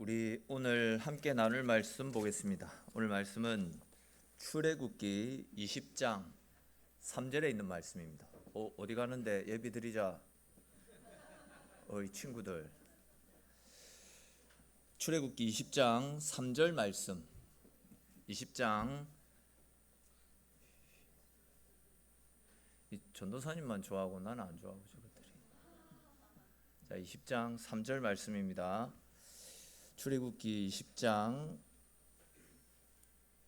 우리 오늘 함께 나눌 말씀 보겠습니다. 오늘 말씀은 출애굽기 20장 3절에 있는 말씀입니다. 어디 가는데 예비 드리자. 이 친구들. 출애굽기 20장 3절 말씀. 20장 이 전도사님만 좋아하고 나는 안 좋아하고 저것들이. 자, 20장 3절 말씀입니다. 출애굽기 20장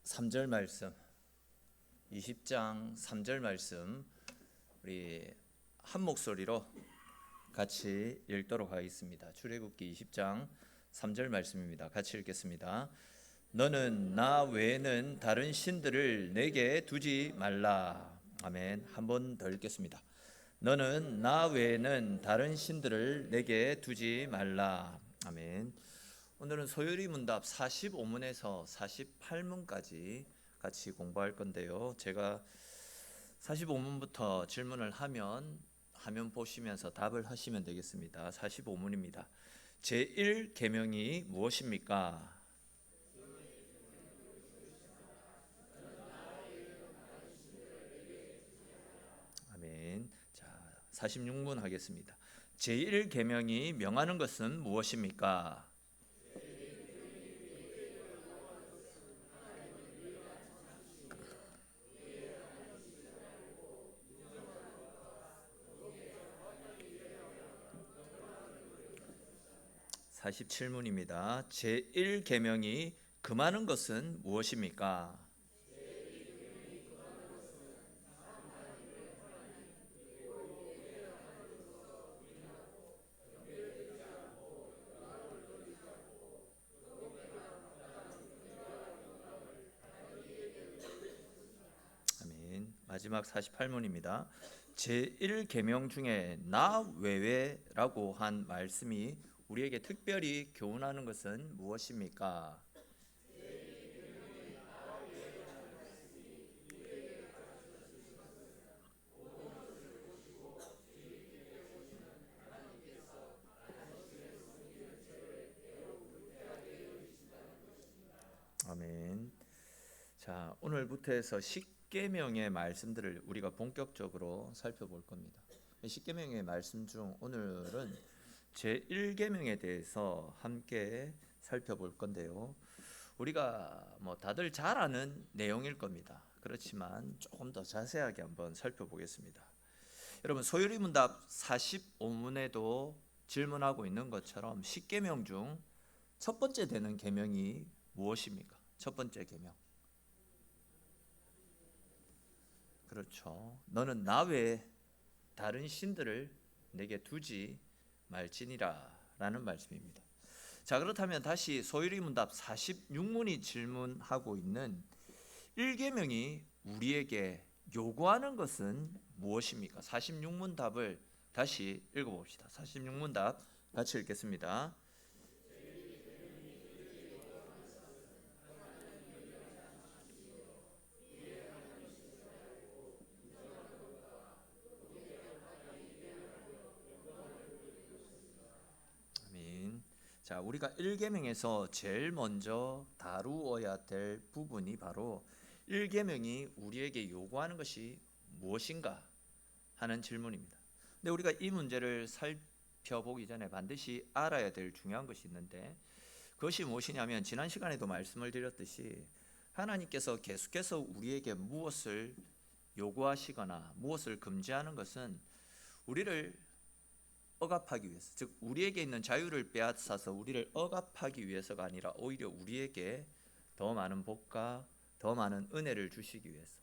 3절 말씀, 20장 3절 말씀 우리 한 목소리로 같이 읽도록 하겠습니다. 출애굽기 20장 3절 말씀입니다. 같이 읽겠습니다. 너는 나 외에는 다른 신들을 내게 두지 말라. 아멘. 한 번 더 읽겠습니다. 너는 나 외에는 다른 신들을 내게 두지 말라. 아멘. 오늘은 소요리 문답 45문에서 48문까지 같이 공부할 건데요. 제가 45문부터 질문을 하면 화면 보시면서 답을 하시면 되겠습니다. 45문입니다. 제1계명이 무엇입니까? 아멘. 자, 46문 하겠습니다. 제1계명이 명하는 것은 무엇입니까? 47문입니다. 제1계명이 금하는 것은 무엇입니까? 아멘. 마지막 48문입니다. 제1계명 중에 나 외에라고 한 말씀이 우리에게 특별히 교훈하는 것은 무엇입니까? 아멘. 자, 오늘부터 해서 십계명의 말씀들을 우리가 본격적으로 살펴볼 겁니다. 십계명의 말씀 중 오늘은 제1계명에 대해서 함께 살펴볼 건데요. 우리가 다들 잘 아는 내용일 겁니다. 그렇지만 조금 더 자세하게 한번 살펴보겠습니다. 여러분, 소요리 문답 45문에도 질문하고 있는 것처럼 십계명 중 첫 번째 되는 계명이 무엇입니까? 첫 번째 계명. 그렇죠. 너는 나 외에 다른 신들을 내게 두지 말지니라 라는 말씀입니다. 자, 그렇다면 다시 소요리 문답 46문이 질문하고 있는 1계명이 우리에게 요구하는 것은 무엇입니까? 46문 답을 다시 읽어봅시다. 46문 답 같이 읽겠습니다. 아멘. 자, 우리가 1계명에서 제일 먼저 다루어야 될 부분이 바로 1계명이 우리에게 요구하는 것이 무엇인가 하는 질문입니다. 근데 우리가 이 문제를 살펴보기 전에 반드시 알아야 될 중요한 것이 있는데, 그것이 무엇이냐면 지난 시간에도 말씀을 드렸듯이 하나님께서 계속해서 우리에게 무엇을 요구하시거나 무엇을 금지하는 것은 우리를 억압하기 위해서, 즉 우리에게 있는 자유를 빼앗아서 우리를 억압하기 위해서가 아니라 오히려 우리에게 더 많은 복과 더 많은 은혜를 주시기 위해서,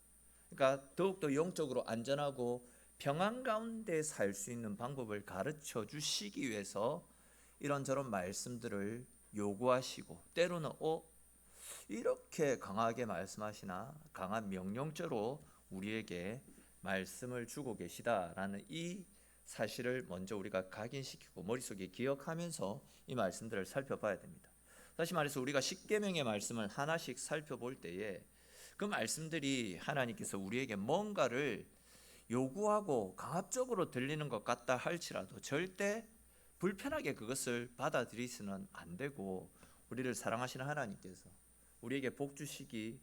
그러니까 더욱더 영적으로 안전하고 평안 가운데 살 수 있는 방법을 가르쳐 주시기 위해서 이런저런 말씀들을 요구하시고, 때로는 이렇게 강하게 말씀하시나, 강한 명령조로 우리에게 말씀을 주고 계시다라는 이 사실을 먼저 우리가 각인시키고 머릿속에 기억하면서 이 말씀들을 살펴봐야 됩니다. 다시 말해서 우리가 십계명의 말씀을 하나씩 살펴볼 때에 그 말씀들이 하나님께서 우리에게 뭔가를 요구하고 강압적으로 들리는 것 같다 할지라도 절대 불편하게 그것을 받아들이서는 안 되고, 우리를 사랑하시는 하나님께서 우리에게 복 주시기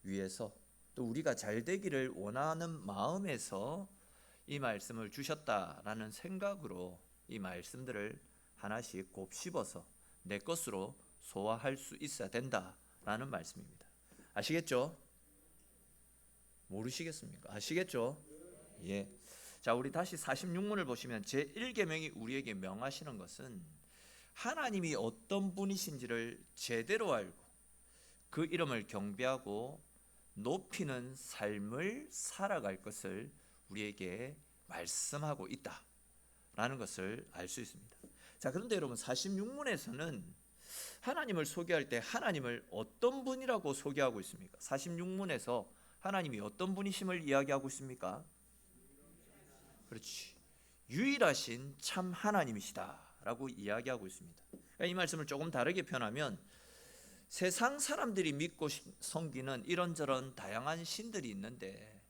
위해서 또 우리가 잘 되기를 원하는 마음에서 이 말씀을 주셨다라는 생각으로 이 말씀들을 하나씩 곱씹어서 내 것으로 소화할 수 있어야 된다라는 말씀입니다. 아시겠죠? 모르시겠습니까? 아시겠죠? 예. 자, 우리 다시 46문을 보시면 제1계명이 우리에게 명하시는 것은 하나님이 어떤 분이신지를 제대로 알고 그 이름을 경배하고 높이는 삶을 살아갈 것을 우리에게 말씀하고 있다라는 것을 알 수 있습니다. 자, 그런데 여러분 46문에서는 하나님을 소개할 때 하나님을 어떤 분이라고 소개하고 있습니까? 46문에서 하나님이 어떤 분이심을 이야기하고 있습니까? 그렇지. 유일하신 참 하나님이시다라고 이야기하고 있습니다. 그러니까 이 말씀을 조금 다르게 표현하면 세상 사람들이 믿고 섬기는 이런저런 다양한 신들이 있는데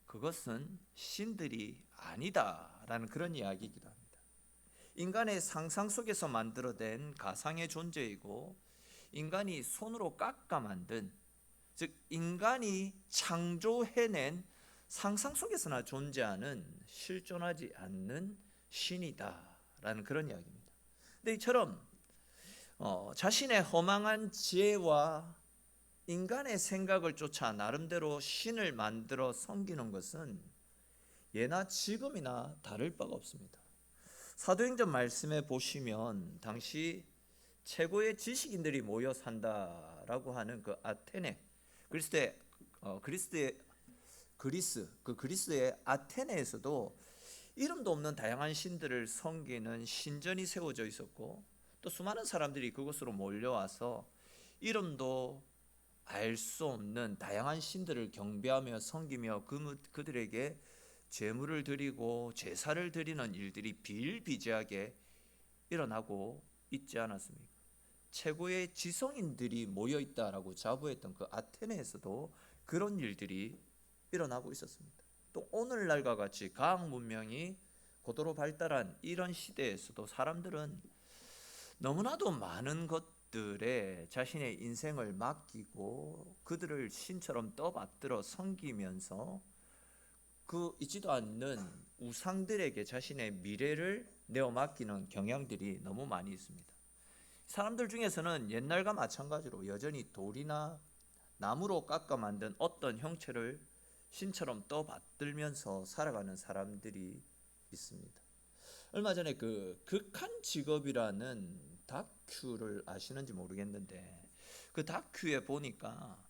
그것은 신들이 아니다라는 그런 이야기이기도 합니다. 인간의 상상 속에서 만들어낸 가상의 존재이고 인간이 손으로 깎아 만든, 즉 인간이 창조해낸 상상 속에서나 존재하는 실존하지 않는 신이다라는 그런 이야기입니다. 근데 이처럼 자신의 허망한 지혜와 인간의 생각을 쫓아 나름대로 신을 만들어 섬기는 것은 예나 지금이나 다를 바가 없습니다. 사도행전 말씀에 보시면 당시 최고의 지식인들이 모여 산다라고 하는 그 아테네, 그리스의 아테네에서도 이름도 없는 다양한 신들을 섬기는 신전이 세워져 있었고 또 수많은 사람들이 그곳으로 몰려와서 이름도 알 수 없는 다양한 신들을 경배하며 섬기며 그들에게 제물을 드리고 제사를 드리는 일들이 비일비재하게 일어나고 있지 않았습니까? 최고의 지성인들이 모여 있다라고 자부했던 그 아테네에서도 그런 일들이 일어나고 있었습니다. 또 오늘날과 같이 과학 문명이 고도로 발달한 이런 시대에서도 사람들은 너무나도 많은 것들에 자신의 인생을 맡기고 그들을 신처럼 떠받들어 섬기면서 그 있지도 않는 우상들에게 자신의 미래를 내어 맡기는 경향들이 너무 많이 있습니다. 사람들 중에서는 옛날과 마찬가지로 여전히 돌이나 나무로 깎아 만든 어떤 형체를 신처럼 떠받들면서 살아가는 사람들이 있습니다. 얼마 전에 그 극한 직업이라는 다큐를 아시는지 모르겠는데 그 다큐에 보니까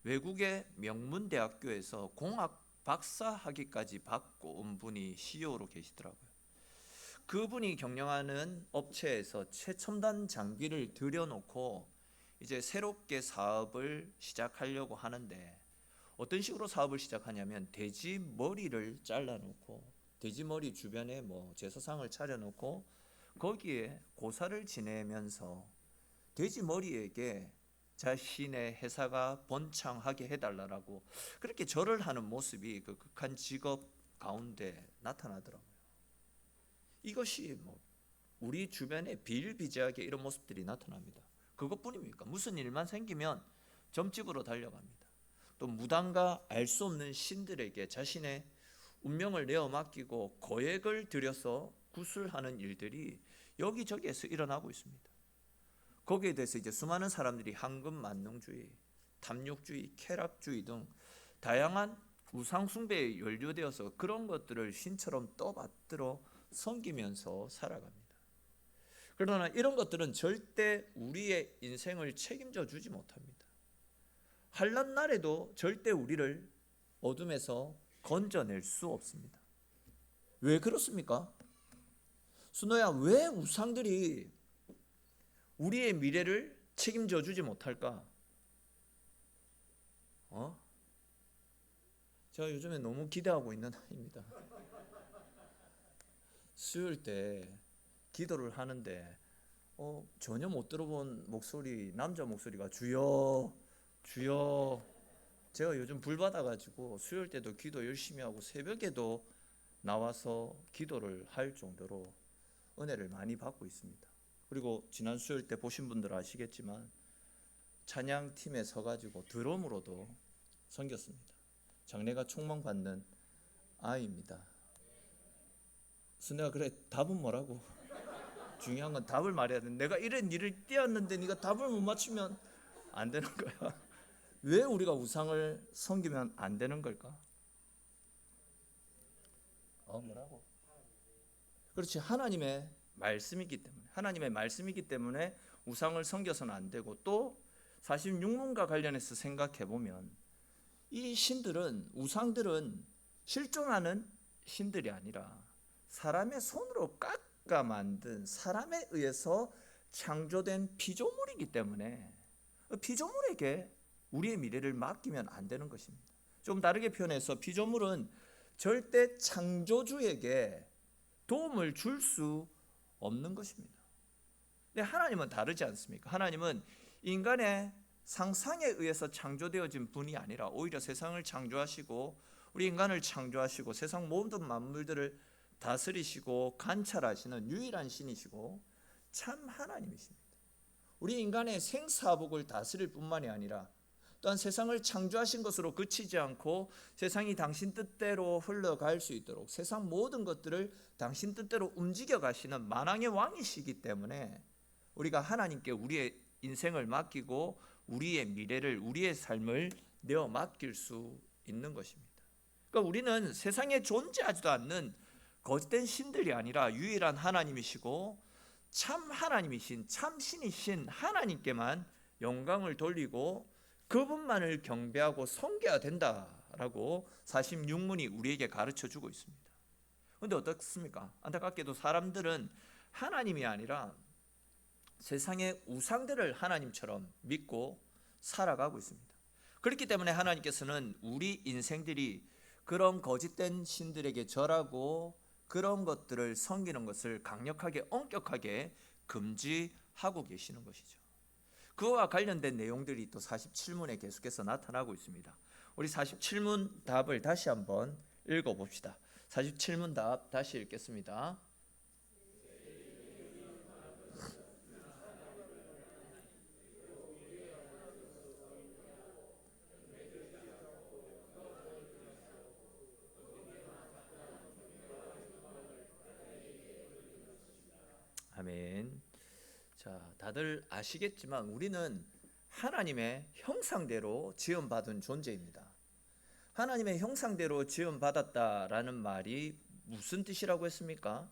외국의 명문대학교에서 공학 박사 학위까지 받고 온 분이 CEO로 계시더라고요. 그분이 경영하는 업체에서 최첨단 장비를 들여놓고 이제 새롭게 사업을 시작하려고 하는데 어떤 식으로 사업을 시작하냐면 돼지 머리를 잘라놓고 돼지 머리 주변에 뭐 제사상을 차려놓고 거기에 고사를 지내면서 돼지 머리에게 자신의 회사가 번창하게 해달라고 그렇게 절을 하는 모습이 그 극한 직업 가운데 나타나더라고요. 이것이 뭐 우리 주변에 비일비재하게 이런 모습들이 나타납니다. 그것뿐입니까? 무슨 일만 생기면 점집으로 달려갑니다. 또 무당과 알 수 없는 신들에게 자신의 운명을 내어 맡기고 거액을 들여서 구술하는 일들이 여기저기에서 일어나고 있습니다. 거기에 대해서 이제 수많은 사람들이 황금만능주의, 탐욕주의, 쾌락주의 등 다양한 우상 숭배에 연루되어서 그런 것들을 신처럼 떠받들어 섬기면서 살아갑니다. 그러나 이런 것들은 절대 우리의 인생을 책임져 주지 못합니다. 환난 날에도 절대 우리를 어둠에서 건져낼 수 없습니다. 왜 그렇습니까? 순호야, 왜 우상들이 우리의 미래를 책임져 주지 못할까? 제가 요즘에 너무 기대하고 있는 아이입니다. 수요일 때 기도를 하는데 전혀 못 들어본 목소리, 남자 목소리가 주여 주여. 제가 요즘 불 받아가지고 수요일 때도 기도 열심히 하고 새벽에도 나와서 기도를 할 정도로 은혜를 많이 받고 있습니다. 그리고 지난 수요일 때 보신 분들 아시겠지만 찬양팀에 서가지고 드럼으로도 섬겼습니다. 장래가 촉망받는 아이입니다. 그래서 내가 그래 답은 뭐라고? 중요한 건 답을 말해야 돼. 내가 이런 일을 띄었는데 네가 답을 못 맞추면 안 되는 거야. 왜 우리가 우상을 섬기면 안 되는 걸까? 뭐라고? 그렇지, 하나님의 말씀이기 때문에 우상을 섬겨서는 안 되고, 또 46문과 관련해서 생각해 보면 이 신들은, 우상들은 실존하는 신들이 아니라 사람의 손으로 깎아 만든, 사람에 의해서 창조된 피조물이기 때문에 피조물에게 우리의 미래를 맡기면 안 되는 것입니다. 좀 다르게 표현해서 피조물은 절대 창조주에게 도움을 줄 수 없는 것입니다. 근데 하나님은 다르지 않습니까? 하나님은 인간의 상상에 의해서 창조되어진 분이 아니라 오히려 세상을 창조하시고 우리 인간을 창조하시고 세상 모든 만물들을 다스리시고 관찰하시는 유일한 신이시고 참 하나님이십니다. 우리 인간의 생사복을 다스릴 뿐만이 아니라 또한 세상을 창조하신 것으로 그치지 않고 세상이 당신 뜻대로 흘러갈 수 있도록 세상 모든 것들을 당신 뜻대로 움직여 가시는 만왕의 왕이시기 때문에 우리가 하나님께 우리의 인생을 맡기고 우리의 미래를, 우리의 삶을 내어 맡길 수 있는 것입니다. 그러니까 우리는 세상에 존재하지도 않는 거짓된 신들이 아니라 유일한 하나님이시고 참 하나님이신, 참 신이신 하나님께만 영광을 돌리고 그분만을 경배하고 섬겨야 된다라고 46문이 우리에게 가르쳐 주고 있습니다. 그런데 어떻습니까? 안타깝게도 사람들은 하나님이 아니라 세상의 우상들을 하나님처럼 믿고 살아가고 있습니다. 그렇기 때문에 하나님께서는 우리 인생들이 그런 거짓된 신들에게 절하고 그런 것들을 섬기는 것을 강력하게, 엄격하게 금지하고 계시는 것이죠. 그와 관련된 내용들이 또 47문에 계속해서 나타나고 있습니다. 우리 47문 답을 다시 한번 읽어봅시다. 47문 답 다시 읽겠습니다. 아멘. 자, 다들 아시겠지만 우리는 하나님의 형상대로 지음받은 존재입니다. 하나님의 형상대로 지음받았다라는 말이 무슨 뜻이라고 했습니까?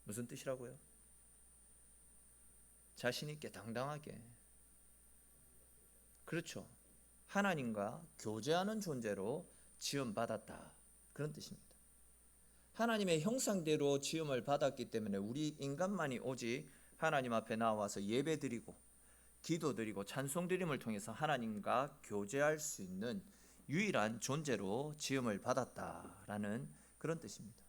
무슨 뜻이라고요? 자신 있게 당당하게. 그렇죠. 하나님과 교제하는 존재로 지음받았다. 그런 뜻입니다. 하나님의 형상대로 지음을 받았기 때문에 우리 인간만이 오직 하나님 앞에 나와서 예배드리고 기도드리고 찬송드림을 통해서 하나님과 교제할 수 있는 유일한 존재로 지음을 받았다라는 그런 뜻입니다.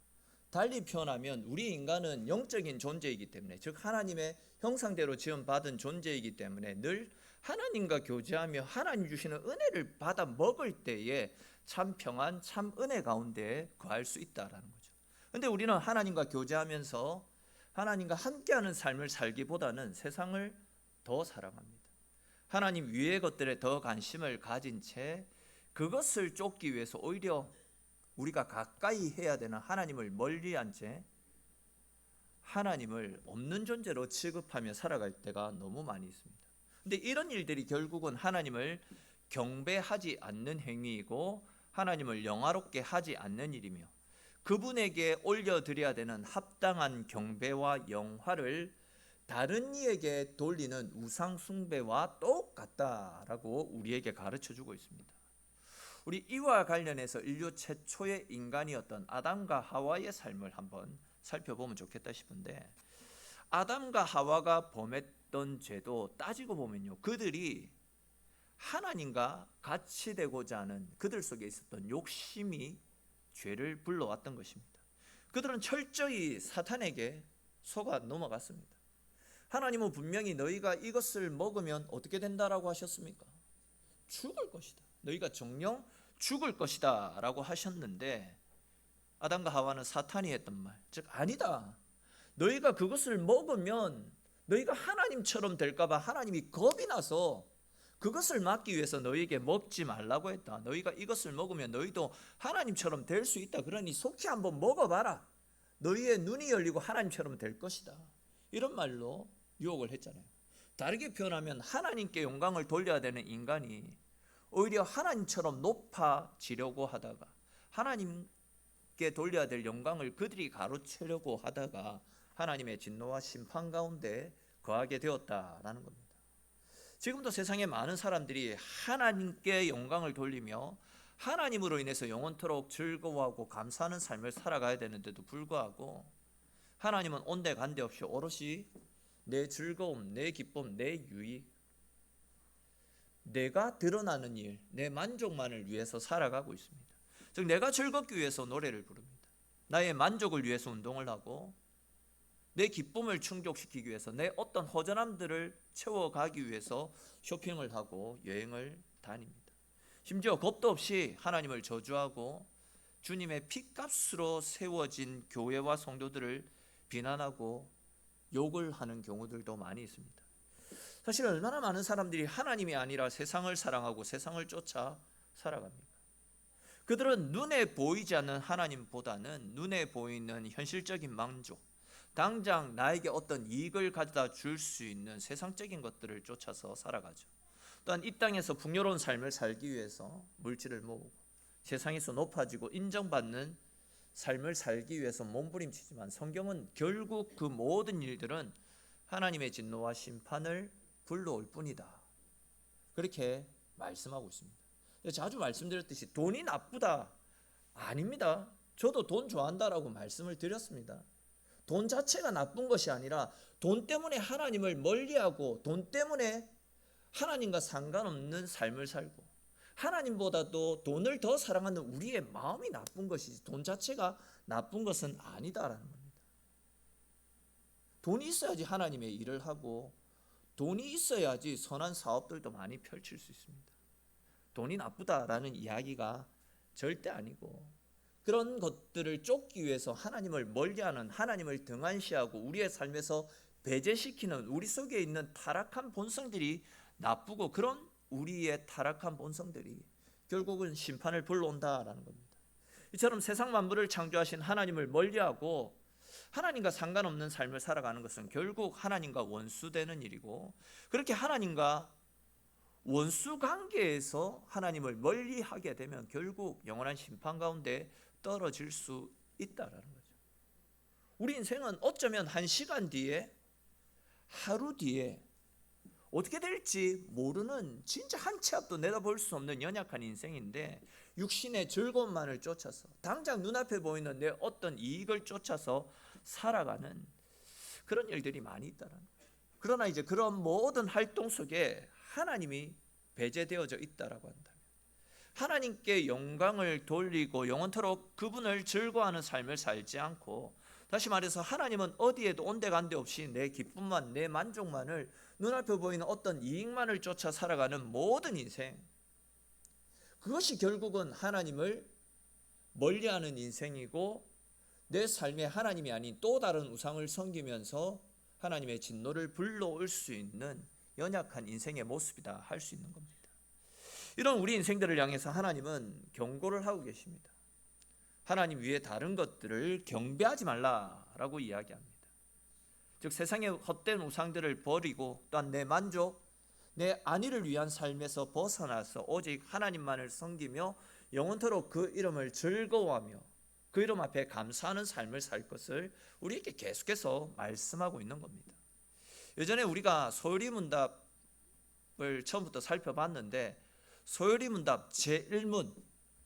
달리 표현하면 우리 인간은 영적인 존재이기 때문에, 즉 하나님의 형상대로 지음받은 존재이기 때문에 늘 하나님과 교제하며 하나님 주시는 은혜를 받아 먹을 때에 참 평안, 참 은혜 가운데 거할 수 있다라는 거죠. 그런데 우리는 하나님과 교제하면서 하나님과 함께하는 삶을 살기보다는 세상을 더 사랑합니다. 하나님 위의 것들에 더 관심을 가진 채 그것을 쫓기 위해서 오히려 우리가 가까이 해야 되는 하나님을 멀리한 채 하나님을 없는 존재로 취급하며 살아갈 때가 너무 많이 있습니다. 그런데 이런 일들이 결국은 하나님을 경배하지 않는 행위이고 하나님을 영화롭게 하지 않는 일이며 그분에게 올려드려야 되는 합당한 경배와 영화를 다른 이에게 돌리는 우상 숭배와 똑같다라고 우리에게 가르쳐주고 있습니다. 우리 이와 관련해서 인류 최초의 인간이었던 아담과 하와의 삶을 한번 살펴보면 좋겠다 싶은데, 아담과 하와가 범했던 죄도 따지고 보면요, 그들이 하나님과 같이 되고자 하는 그들 속에 있었던 욕심이 죄를 불러왔던 것입니다. 그들은 철저히 사탄에게 속아 넘어갔습니다. 하나님은 분명히 너희가 이것을 먹으면 어떻게 된다라고 하셨습니까? 죽을 것이다. 너희가 정령 죽을 것이다 라고 하셨는데 아담과 하와는 사탄이 했던 말, 즉 아니다, 너희가 그것을 먹으면 너희가 하나님처럼 될까봐 하나님이 겁이 나서 그것을 막기 위해서 너희에게 먹지 말라고 했다. 너희가 이것을 먹으면 너희도 하나님처럼 될 수 있다. 그러니 속히 한번 먹어봐라. 너희의 눈이 열리고 하나님처럼 될 것이다. 이런 말로 유혹을 했잖아요. 다르게 표현하면 하나님께 영광을 돌려야 되는 인간이 오히려 하나님처럼 높아지려고 하다가 하나님께 돌려야 될 영광을 그들이 가로채려고 하다가 하나님의 진노와 심판 가운데 거하게 되었다라는 겁니다. 지금도 세상에 많은 사람들이 하나님께 영광을 돌리며 하나님으로 인해서 영원토록 즐거워하고 감사하는 삶을 살아가야 되는데도 불구하고 하나님은 온데간데 없이 오롯이 내 즐거움, 내 기쁨, 내 유익, 내가 드러나는 일, 내 만족만을 위해서 살아가고 있습니다. 즉 내가 즐겁기 위해서 노래를 부릅니다. 나의 만족을 위해서 운동을 하고 내 기쁨을 충족시키기 위해서 내 어떤 허전함들을 채워가기 위해서 쇼핑을 하고 여행을 다닙니다. 심지어 겁도 없이 하나님을 저주하고 주님의 피값으로 세워진 교회와 성도들을 비난하고 욕을 하는 경우들도 많이 있습니다. 사실 얼마나 많은 사람들이 하나님이 아니라 세상을 사랑하고 세상을 쫓아 살아갑니까? 그들은 눈에 보이지 않는 하나님보다는 눈에 보이는 현실적인 만족, 당장 나에게 어떤 이익을 가져다 줄 수 있는 세상적인 것들을 쫓아서 살아가죠. 또한 이 땅에서 풍요로운 삶을 살기 위해서 물질을 모으고 세상에서 높아지고 인정받는 삶을 살기 위해서 몸부림치지만 성경은 결국 그 모든 일들은 하나님의 진노와 심판을 불러올 뿐이다. 그렇게 말씀하고 있습니다. 자주 말씀드렸듯이 돈이 나쁘다. 아닙니다. 저도 돈 좋아한다라고 말씀을 드렸습니다. 돈 자체가 나쁜 것이 아니라 돈 때문에 하나님을 멀리하고 돈 때문에 하나님과 상관없는 삶을 살고 하나님보다도 돈을 더 사랑하는 우리의 마음이 나쁜 것이지 돈 자체가 나쁜 것은 아니다라는 겁니다. 돈이 있어야지 하나님의 일을 하고 돈이 있어야지 선한 사업들도 많이 펼칠 수 있습니다. 돈이 나쁘다라는 이야기가 절대 아니고 그런 것들을 쫓기 위해서 하나님을 멀리하는 하나님을 등한시하고 우리의 삶에서 배제시키는 우리 속에 있는 타락한 본성들이 나쁘고 그런 우리의 타락한 본성들이 결국은 심판을 불러온다라는 겁니다. 이처럼 세상 만물을 창조하신 하나님을 멀리하고 하나님과 상관없는 삶을 살아가는 것은 결국 하나님과 원수되는 일이고 그렇게 하나님과 원수 관계에서 하나님을 멀리하게 되면 결국 영원한 심판 가운데 떨어질 수 있다라는 거죠. 우리 인생은 어쩌면 한 시간 뒤에 하루 뒤에 어떻게 될지 모르는 진짜 한 치 앞도 내다볼 수 없는 연약한 인생인데 육신의 즐거움만을 쫓아서 당장 눈앞에 보이는 내 어떤 이익을 쫓아서 살아가는 그런 일들이 많이 있다는 거예요. 그러나 이제 그런 모든 활동 속에 하나님이 배제되어져 있다라고 한다면 하나님께 영광을 돌리고 영원토록 그분을 즐거워하는 삶을 살지 않고 다시 말해서 하나님은 어디에도 온데간데 없이 내 기쁨만 내 만족만을 눈앞에 보이는 어떤 이익만을 쫓아 살아가는 모든 인생 그것이 결국은 하나님을 멀리하는 인생이고 내 삶에 하나님이 아닌 또 다른 우상을 섬기면서 하나님의 진노를 불러올 수 있는 연약한 인생의 모습이다 할 수 있는 겁니다. 이런 우리 인생들을 향해서 하나님은 경고를 하고 계십니다. 하나님 위에 다른 것들을 경배하지 말라라고 이야기합니다. 즉 세상의 헛된 우상들을 버리고 또한 내 만족, 내 안위를 위한 삶에서 벗어나서 오직 하나님만을 섬기며 영원토록 그 이름을 즐거워하며 그 이름 앞에 감사하는 삶을 살 것을 우리에게 계속해서 말씀하고 있는 겁니다. 예전에 우리가 소요리문답을 처음부터 살펴봤는데 소요리문답 제1문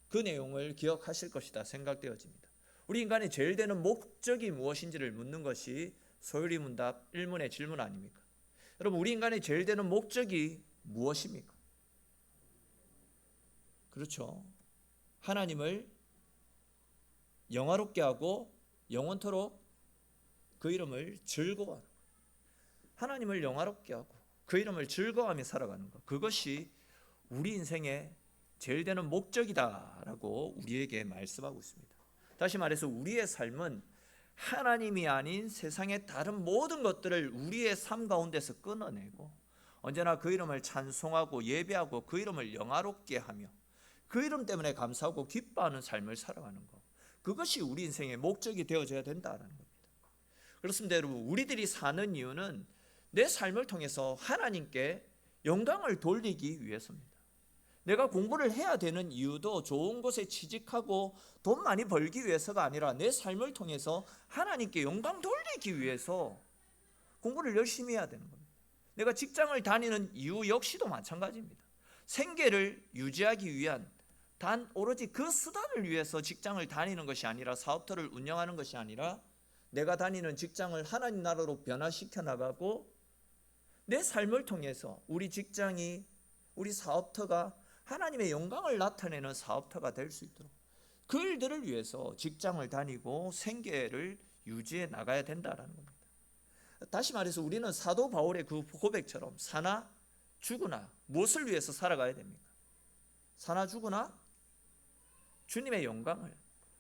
그 내용을 기억하실 것이다 생각되어집니다. 우리 인간의 제일 되는 목적이 무엇인지를 묻는 것이 소요리문답 1문의 질문 아닙니까? 여러분 우리 인간의 제일 되는 목적이 무엇입니까? 그렇죠. 하나님을 영화롭게 하고 영원토록 그 이름을 즐거워하는 것. 하나님을 영화롭게 하고 그 이름을 즐거워하며 살아가는 것. 그것이 우리 인생의 제일 되는 목적이다라고 우리에게 말씀하고 있습니다. 다시 말해서 우리의 삶은 하나님이 아닌 세상의 다른 모든 것들을 우리의 삶 가운데서 끊어내고 언제나 그 이름을 찬송하고 예배하고 그 이름을 영화롭게 하며 그 이름 때문에 감사하고 기뻐하는 삶을 살아가는 것, 그것이 우리 인생의 목적이 되어져야 된다는 겁니다. 그렇습니다 여러분. 우리들이 사는 이유는 내 삶을 통해서 하나님께 영광을 돌리기 위해서입니다. 내가 공부를 해야 되는 이유도 좋은 곳에 취직하고 돈 많이 벌기 위해서가 아니라 내 삶을 통해서 하나님께 영광 돌리기 위해서 공부를 열심히 해야 되는 겁니다. 내가 직장을 다니는 이유 역시도 마찬가지입니다. 생계를 유지하기 위한 단 오로지 그 수단을 위해서 직장을 다니는 것이 아니라, 사업터를 운영하는 것이 아니라, 내가 다니는 직장을 하나님 나라로 변화시켜 나가고 내 삶을 통해서 우리 직장이, 우리 사업터가 하나님의 영광을 나타내는 사업터가 될 수 있도록 그 일들을 위해서 직장을 다니고 생계를 유지해 나가야 된다는 겁니다. 다시 말해서 우리는 사도 바울의 그 고백처럼 사나 죽으나 무엇을 위해서 살아가야 됩니까? 사나 죽으나 주님의 영광을,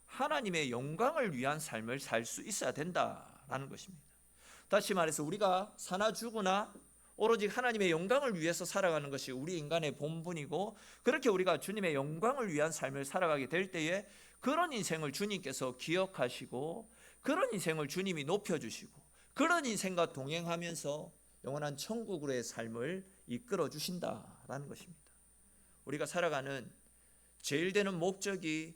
하나님의 영광을 위한 삶을 살 수 있어야 된다라는 것입니다. 다시 말해서 우리가 사나 죽으나 오로지 하나님의 영광을 위해서 살아가는 것이 우리 인간의 본분이고, 그렇게 우리가 주님의 영광을 위한 삶을 살아가게 될 때에 그런 인생을 주님께서 기억하시고 그런 인생을 주님이 높여주시고 그런 인생과 동행하면서 영원한 천국으로의 삶을 이끌어 주신다라는 것입니다. 우리가 살아가는 제일 되는 목적이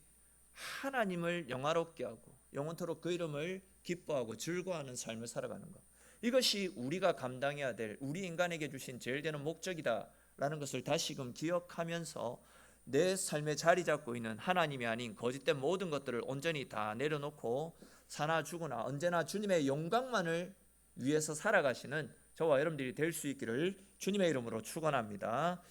하나님을 영화롭게 하고 영원토록 그 이름을 기뻐하고 즐거워하는 삶을 살아가는 것, 이것이 우리가 감당해야 될, 우리 인간에게 주신 제일 되는 목적이다라는 것을 다시금 기억하면서 내 삶에 자리 잡고 있는 하나님이 아닌 거짓된 모든 것들을 온전히 다 내려놓고 사나 죽으나 언제나 주님의 영광만을 위해서 살아가시는 저와 여러분들이 될 수 있기를 주님의 이름으로 축원합니다.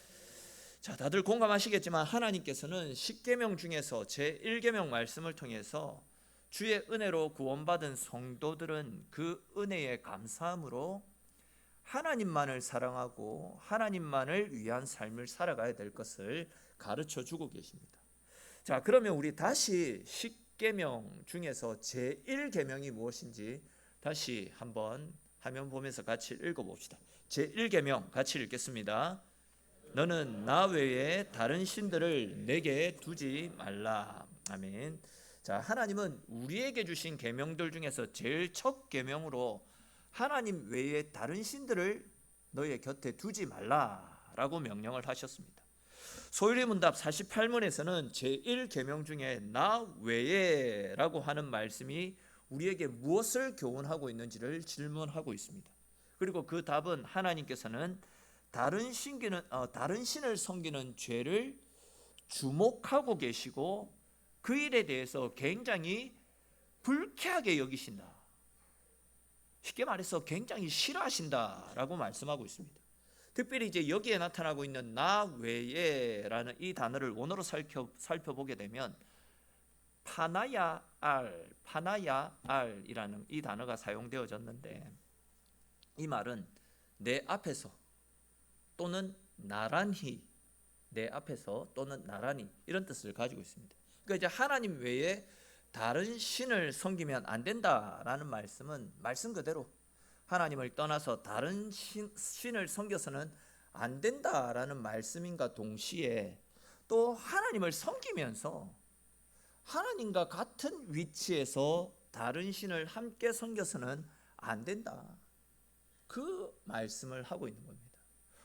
자, 다들 공감하시겠지만 하나님께서는 십계명 중에서 제1계명 말씀을 통해서 주의 은혜로 구원받은 성도들은 그 은혜에 감사함으로 하나님만을 사랑하고 하나님만을 위한 삶을 살아가야 될 것을 가르쳐 주고 계십니다. 자, 그러면 우리 다시 십계명 중에서 제1계명이 무엇인지 다시 한번 화면 보면서 같이 읽어봅시다. 제1계명 같이 읽겠습니다. 너는 나 외에 다른 신들을 내게 두지 말라. 아멘. 자, 하나님은 우리에게 주신 계명들 중에서 제일 첫 계명으로 하나님 외에 다른 신들을 너의 곁에 두지 말라라고 명령을 하셨습니다. 소유리문답 48문에서는 제1계명 중에 나 외에라고 하는 말씀이 우리에게 무엇을 교훈하고 있는지를 질문하고 있습니다. 그리고 그 답은 하나님께서는 다른 신을 섬기는 죄를 주목하고 계시고 그 일에 대해서 굉장히 불쾌하게 여기신다. 쉽게 말해서 굉장히 싫어하신다라고 말씀하고 있습니다. 특별히 이제 여기에 나타나고 있는 나 외에라는 이 단어를 원어로 살펴보게 되면 파나야 알이라는 이 단어가 사용되어졌는데, 이 말은 내 앞에서 또는 나란히, 내 앞에서 또는 나란히 이런 뜻을 가지고 있습니다. 그러니까 이제 하나님 외에 다른 신을 섬기면 안 된다라는 말씀은 말씀 그대로 하나님을 떠나서 다른 신을 섬겨서는 안 된다라는 말씀인가 동시에 또 하나님을 섬기면서 하나님과 같은 위치에서 다른 신을 함께 섬겨서는 안 된다, 그 말씀을 하고 있는 겁니다.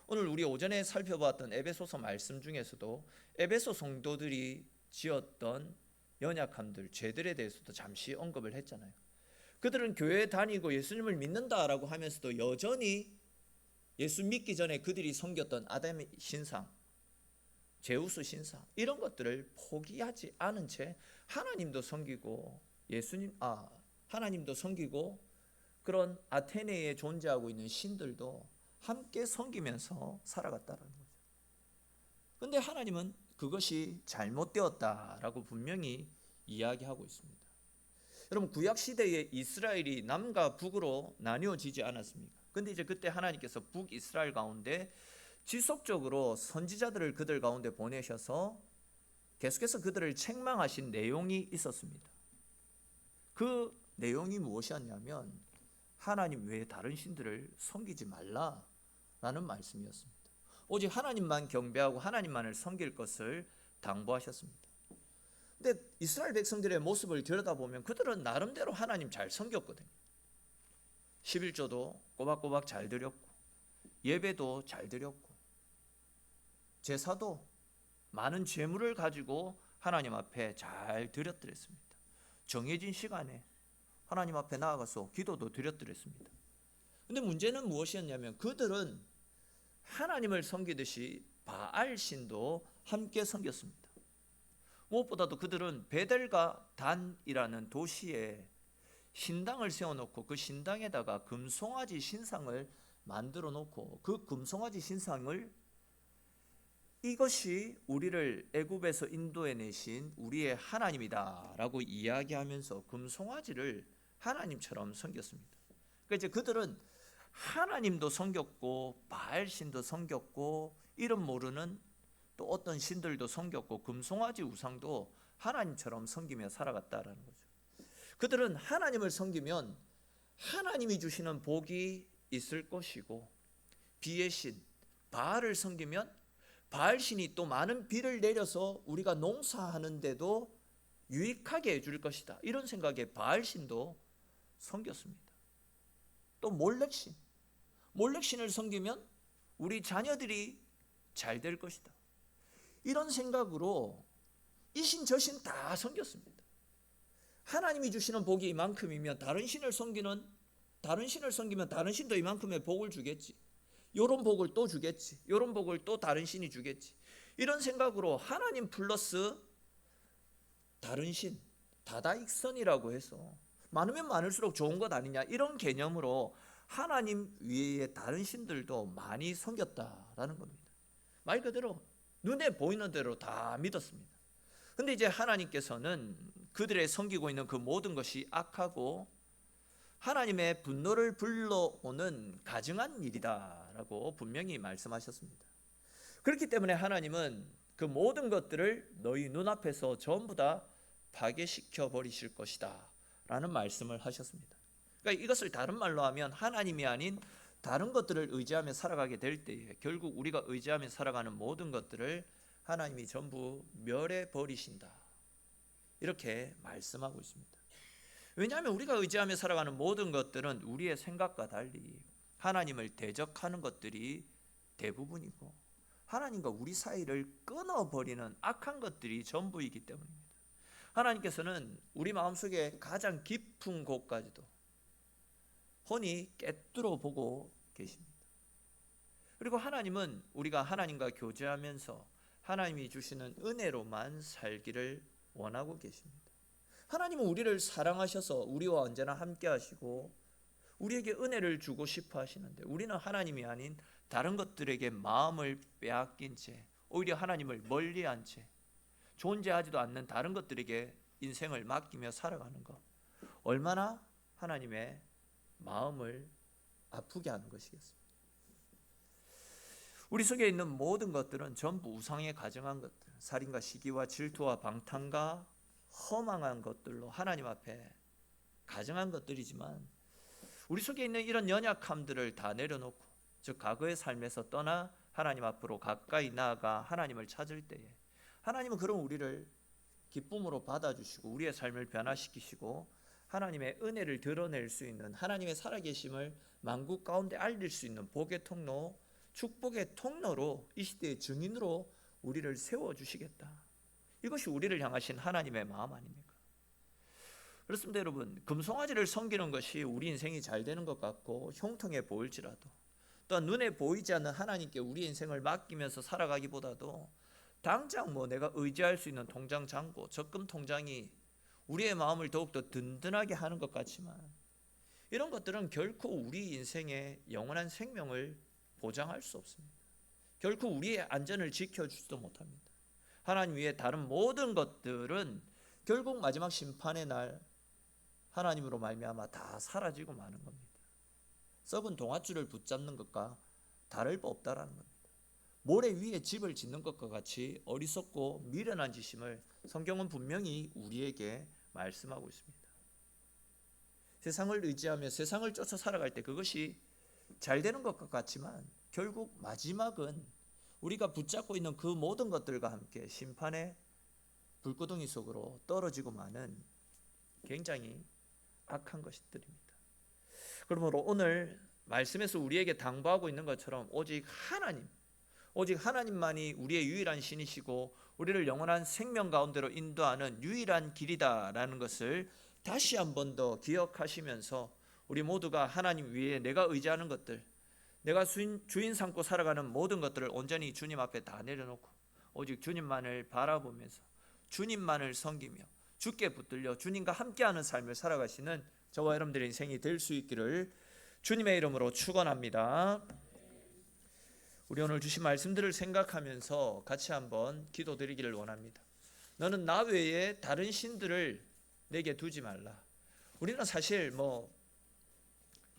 오늘 우리 오전에 살펴봤던 에베소서 말씀 중에서도 에베소 성도들이 지었던 연약함들, 죄들에 대해서도 잠시 언급을 했잖아요. 그들은 교회에 다니고 예수님을 믿는다라고 하면서도 여전히 예수 믿기 전에 그들이 섬겼던 아담의 신상, 제우스 신상, 이런 것들을 포기하지 않은 채 하나님도 섬기고 하나님도 섬기고 그런 아테네에 존재하고 있는 신들도 함께 섬기면서 살아갔다는 거죠. 그런데 하나님은 그것이 잘못되었다라고 분명히 이야기하고 있습니다. 여러분, 구약 시대에 이스라엘이 남과 북으로 나뉘어지지 않았습니까? 그런데 이제 그때 하나님께서 북이스라엘 가운데 지속적으로 선지자들을 그들 가운데 보내셔서 계속해서 그들을 책망하신 내용이 있었습니다. 그 내용이 무엇이었냐면 하나님 외에 다른 신들을 섬기지 말라라는 말씀이었습니다. 오직 하나님만 경배하고 하나님만을 섬길 것을 당부하셨습니다. 근데 이스라엘 백성들의 모습을 들여다보면 그들은 나름대로 하나님 잘 섬겼거든요. 11조도 꼬박꼬박 잘 드렸고, 예배도 잘 드렸고, 제사도 많은 재물을 가지고 하나님 앞에 잘 드렸더랬습니다. 정해진 시간에 하나님 앞에 나아가서 기도도 드렸더랬습니다. 근데 문제는 무엇이었냐면 그들은 하나님을 섬기듯이 바알신도 함께 섬겼습니다. 무엇보다도 그들은 베델과 단이라는 도시에 신당을 세워놓고 그 신당에다가 금송아지 신상을 만들어 놓고 그 금송아지 신상을 이것이 우리를 애굽에서 인도해 내신 우리의 하나님이다라고 이야기하면서 금송아지를 하나님처럼 섬겼습니다. 그러니까 이제 그들은 하나님도 섬겼고 바알신도 섬겼고 이름 모르는 또 어떤 신들도 섬겼고 금송아지 우상도 하나님처럼 섬기며 살아갔다라는 거죠. 그들은 하나님을 섬기면 하나님이 주시는 복이 있을 것이고 비의 신 바알을 섬기면 바알신이 또 많은 비를 내려서 우리가 농사하는데도 유익하게 해줄 것이다. 이런 생각에 바알신도 섬겼습니다. 또 몰렉신을 섬기면 우리 자녀들이 잘 될 것이다. 이런 생각으로 이신 저신 다 섬겼습니다. 하나님이 주시는 복이 이만큼이면 다른 신을 섬기면 다른 신도 이만큼의 복을 주겠지. 요런 복을 또 주겠지. 요런 복을 또 다른 신이 주겠지. 이런 생각으로 하나님 플러스 다른 신, 다다익선이라고 해서 많으면 많을수록 좋은 것 아니냐 이런 개념으로 하나님 위에 다른 신들도 많이 섬겼다라는 겁니다. 말 그대로 눈에 보이는 대로 다 믿었습니다. 근데 이제 하나님께서는 그들의 섬기고 있는 그 모든 것이 악하고 하나님의 분노를 불러오는 가증한 일이다라고 분명히 말씀하셨습니다. 그렇기 때문에 하나님은 그 모든 것들을 너희 눈앞에서 전부 다 파괴시켜 버리실 것이다 라는 말씀을 하셨습니다. 그러니까 이것을 다른 말로 하면 하나님이 아닌 다른 것들을 의지하며 살아가게 될 때에 결국 우리가 의지하며 살아가는 모든 것들을 하나님이 전부 멸해 버리신다 이렇게 말씀하고 있습니다. 왜냐하면 우리가 의지하며 살아가는 모든 것들은 우리의 생각과 달리 하나님을 대적하는 것들이 대부분이고 하나님과 우리 사이를 끊어버리는 악한 것들이 전부이기 때문입니다. 하나님께서는 우리 마음속에 가장 깊은 곳까지도 훤히 꿰뚫어 보고 계십니다. 그리고 하나님은 우리가 하나님과 교제하면서 하나님이 주시는 은혜로만 살기를 원하고 계십니다. 하나님은 우리를 사랑하셔서 우리와 언제나 함께 하시고 우리에게 은혜를 주고 싶어 하시는데 우리는 하나님이 아닌 다른 것들에게 마음을 빼앗긴 채 오히려 하나님을 멀리한 채 존재하지도 않는 다른 것들에게 인생을 맡기며 살아가는 것 얼마나 하나님의 마음을 아프게 하는 것이겠습니까? 우리 속에 있는 모든 것들은 전부 우상에 가증한 것들 살인과 시기와 질투와 방탕과 허망한 것들로 하나님 앞에 가증한 것들이지만 우리 속에 있는 이런 연약함들을 다 내려놓고 즉 과거의 삶에서 떠나 하나님 앞으로 가까이 나아가 하나님을 찾을 때에 하나님은 그런 우리를 기쁨으로 받아주시고 우리의 삶을 변화시키시고 하나님의 은혜를 드러낼 수 있는 하나님의 살아계심을 만국 가운데 알릴 수 있는 복의 통로, 축복의 통로로 이 시대의 증인으로 우리를 세워주시겠다. 이것이 우리를 향하신 하나님의 마음 아닙니까? 그렇습니다 여러분. 금송아지를 섬기는 것이 우리 인생이 잘 되는 것 같고 형통해 보일지라도 또한 눈에 보이지 않는 하나님께 우리 인생을 맡기면서 살아가기보다도 당장 내가 의지할 수 있는 통장 잔고 적금 통장이 우리의 마음을 더욱더 든든하게 하는 것 같지만 이런 것들은 결코 우리 인생의 영원한 생명을 보장할 수 없습니다. 결코 우리의 안전을 지켜주지도 못합니다. 하나님 위에 다른 모든 것들은 결국 마지막 심판의 날 하나님으로 말미암아 다 사라지고 마는 겁니다. 썩은 동아줄을 붙잡는 것과 다를 바 없다라는 겁니다. 모래 위에 집을 짓는 것과 같이 어리석고 미련한 짓임을 성경은 분명히 우리에게 말씀하고 있습니다. 세상을 의지하며 세상을 쫓아 살아갈 때 그것이 잘 되는 것 같지만 결국 마지막은 우리가 붙잡고 있는 그 모든 것들과 함께 심판의 불구덩이 속으로 떨어지고 마는 굉장히 악한 것들입니다. 그러므로 오늘 말씀에서 우리에게 당부하고 있는 것처럼 오직 하나님만이 우리의 유일한 신이시고 우리를 영원한 생명 가운데로 인도하는 유일한 길이다라는 것을 다시 한 번 더 기억하시면서 우리 모두가 하나님 위에 내가 의지하는 것들, 내가 주인 삼고 살아가는 모든 것들을 온전히 주님 앞에 다 내려놓고 오직 주님만을 바라보면서 주님만을 섬기며 주께 붙들려 주님과 함께하는 삶을 살아가시는 저와 여러분들의 인생이 될 수 있기를 주님의 이름으로 축원합니다. 우리 오늘 주신 말씀들을 생각하면서 같이 한번 기도드리기를 원합니다. 너는 나 외에 다른 신들을 내게 두지 말라. 우리는 사실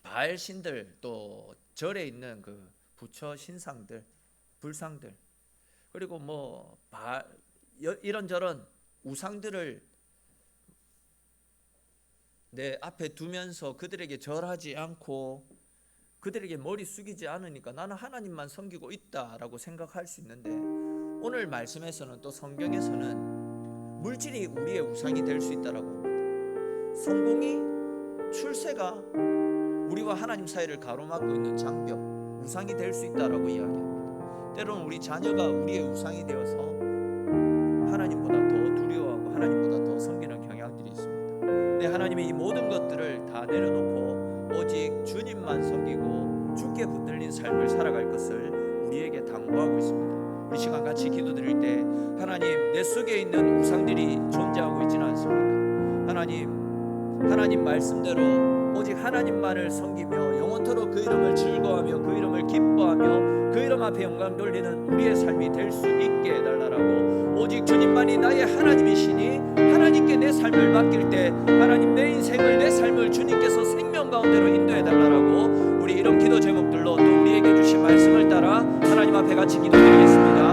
바알 신들, 또 절에 있는 그 부처 신상들, 불상들, 그리고 이런저런 우상들을 내 앞에 두면서 그들에게 절하지 않고 그들에게 머리 숙이지 않으니까 나는 하나님만 섬기고 있다라고 생각할 수 있는데, 오늘 말씀에서는 또 성경에서는 물질이 우리의 우상이 될 수 있다라고 합니다. 성공이, 출세가 우리와 하나님 사이를 가로막고 있는 장벽, 우상이 될 수 있다라고 이야기합니다. 때로는 우리 자녀가 우리의 우상이 되어서 하나님보다 더 두려워하고 하나님보다 더 섬기는 경향들이 있습니다. 네, 하나님이 이 모든 것들을 다 내려놓고 오직 주님만 섬기고 주께 붙들린 삶을 살아갈 것을 우리에게 당부하고 있습니다. 우리 시간 같이 기도드릴 때 하나님, 내 속에 있는 우상들이 존재하고 있지는 않습니까? 하나님 말씀대로 오직 하나님만을 섬기며 영원토록 그 이름을 즐거워하며 그 이름을 기뻐하며 그 이름 앞에 영광 돌리는 우리의 삶이 될 수 있게 해달라고, 오직 주님만이 나의 하나님이시니 하나님께 내 삶을 맡길 때 하나님, 내 인생을, 내 삶을 주님께서 생명 가운데로 인도해달라고, 우리 이런 기도 제목들로 또 우리에게 주신 말씀을 따라 하나님 앞에 같이 기도드리겠습니다.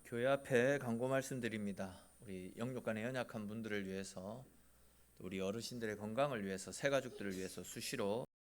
교회 앞에 광고 말씀드립니다. 우리 영육간의 연약한 분들을 위해서, 우리 어르신들의 건강을 위해서, 새가족들을 위해서 수시로